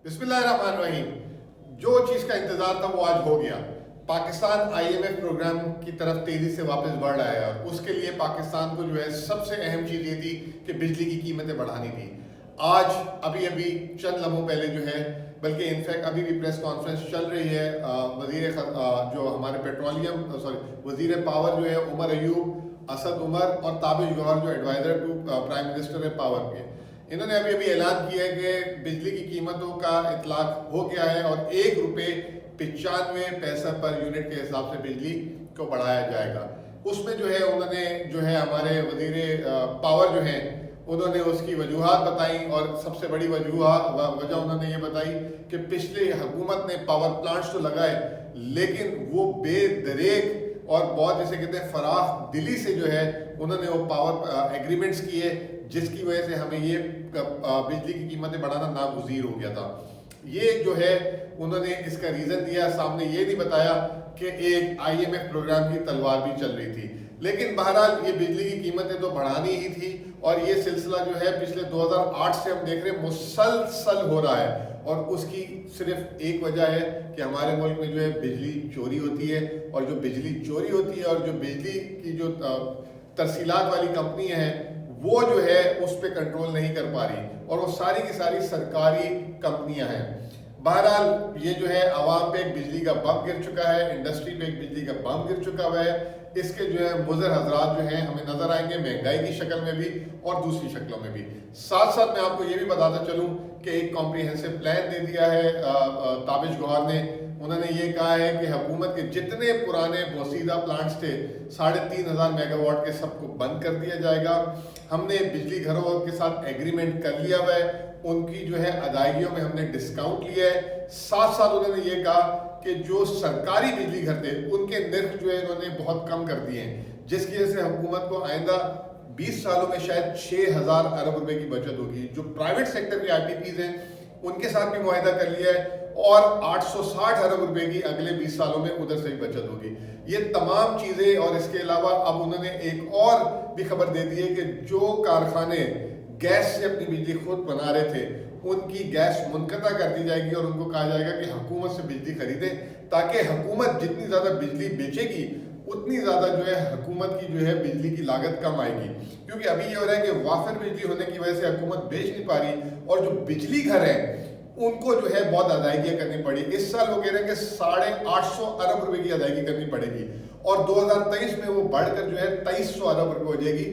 बिस्मिल्लाहिर्रहमानिर्रहीम। जो चीज़ का इंतज़ार था वो आज हो गया। पाकिस्तान IMF प्रोग्राम की तरफ तेज़ी से वापस बढ़ रहा है और उसके लिए पाकिस्तान को जो है सबसे अहम चीज़ ये थी कि बिजली की कीमतें बढ़ानी थी। आज अभी अभी चंद लम्हों पहले जो है, बल्कि इनफैक्ट अभी भी प्रेस कॉन्फ्रेंस चल रही है, जो हमारे वज़ीर पावर जो है उमर अयूब, असद उमर और ताबिश गौहर जो एडवाइज़र टू प्राइम मिनिस्टर है पावर के, इन्होंने अभी अभी ऐलान किया है कि बिजली की कीमतों का इतलाक हो गया है और ₹1.95 पर यूनिट के हिसाब से बिजली को बढ़ाया जाएगा। उसमें जो है उन्होंने जो है हमारे वज़ीर पावर जो हैं उन्होंने उसकी वजूहात बताई और सबसे बड़ी वजह उन्होंने ये बताई कि पिछली हुकूमत ने पावर प्लांट्स तो लगाए लेकिन वो बेदरेक और बहुत जैसे कहते हैं फराख दिली से जो है उन्होंने वो पावर एग्रीमेंट्स किए, जिसकी वजह से हमें ये बिजली की कीमतें बढ़ाना नागुज़ीर हो गया था। ये जो है उन्होंने इसका रीज़न दिया, सामने ये नहीं बताया कि एक IMF प्रोग्राम की तलवार भी चल रही थी। लेकिन बहरहाल ये बिजली की कीमतें तो बढ़ानी ही थी और ये सिलसिला जो है पिछले 2008 से हम देख रहे हैं मुसलसल हो रहा है और उसकी सिर्फ एक वजह है कि हमारे मुल्क में जो है बिजली चोरी होती है और जो बिजली चोरी होती है और जो बिजली की जो तरसीलात वाली कंपनियां हैं वो जो है उस पर कंट्रोल नहीं कर पा रही और वो सारी की सारी सरकारी कंपनियां हैं। बहरहाल ये जो है आवाम पे एक बिजली का बम गिर चुका है, इंडस्ट्री पे एक बिजली का बम गिर चुका हुआ है। इसके जो है मुज़र हज़रात जो हैं हमें नजर आएंगे, महंगाई की शक्ल में भी और दूसरी शक्लों में भी। साथ साथ मैं आपको ये भी बताता चलूँ कि एक कॉम्प्रिहेंसिव प्लान दे दिया है ताबिश गौहर ने। उन्होंने ये कहा है कि हुकूमत के जितने पुराने बोसीदा प्लांट्स थे 3500 मेगावाट के सबको बंद कर दिया जाएगा। हमने बिजली घरों के साथ एग्रीमेंट कर लिया हुआ है, उनकी जो है अदायगियों में हमने डिस्काउंट लिया है। साथ साथ उन्होंने ये कहा कि जो सरकारी बिजली घर थे उनके निर्ख जो है इन्होंने बहुत कम कर दिए हैं, जिसकी वजह से हुकूमत को आइंदा 20 सालों में शायद 6000 अरब रुपए की बचत होगी। जो प्राइवेट सेक्टर के IPPs हैं उनके साथ भी मुआहिदा कर लिया है और 860 अरब रुपए की अगले 20 सालों में उधर से भी बचत होगी। ये तमाम चीज़ें और इसके अलावा अब उन्होंने एक और भी खबर दे दी है कि जो कारखाने गैस से अपनी बिजली खुद बना रहे थे उनकी गैस मुनक़ता कर दी जाएगी और उनको कहा जाएगा कि हुकूमत से बिजली खरीदें, ताकि हुकूमत जितनी ज़्यादा बिजली बेचेगी उतनी ज़्यादा जो है हुकूमत की जो है बिजली की लागत कम आएगी। क्योंकि अभी ये हो रहा है कि वाफिर बिजली होने की वजह से हुकूमत बेच नहीं पा रही और जो बिजली घर हैं उनको जो है बहुत अदायगियाँ करनी पड़ी। इस साल वो कह रहे हैं कि 850 अरब रुपए की अदायगी करनी पड़ेगी और 2023 में वो बढ़कर जो है 2300 अरब रुपए हो जाएगी।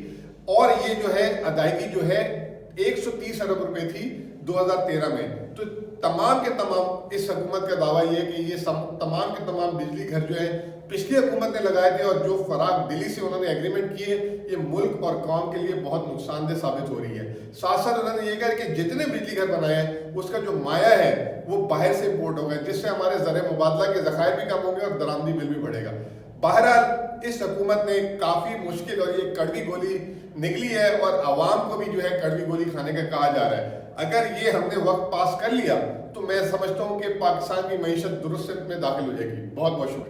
और ये जो है अदायगी जो है 130 अरब रुपए थी 2013 में। तो तमाम के तमाम इस हुकूमत का दावा ये है कि ये तमाम के तमाम बिजली घर जो है पिछली हुकूमत ने लगाए थे और जो फराग दिली से उन्होंने एग्रीमेंट किए, ये मुल्क और कौम के लिए बहुत नुकसानदेह साबित हो रही है। साथ साथ उन्होंने ये कहा कि जितने बिजली घर बनाए हैं उसका जो माया है वो बाहर से इम्पोर्ट होगा, जिससे हमारे ज़र मुबादला के ज़खायर भी कम होंगे और दरामदी बिल भी बढ़ेगा। बहरहाल इस हुकूमत ने काफ़ी मुश्किल और ये कड़वी गोली निकली है और आवाम को भी जो है कड़वी गोली खाने का कहा जा रहा है। अगर ये हमने वक्त पास कर लिया तो मैं समझता हूँ कि पाकिस्तान की मईशत दुरुस्त में दाखिल हो जाएगी। बहुत बहुत शुक्रिया।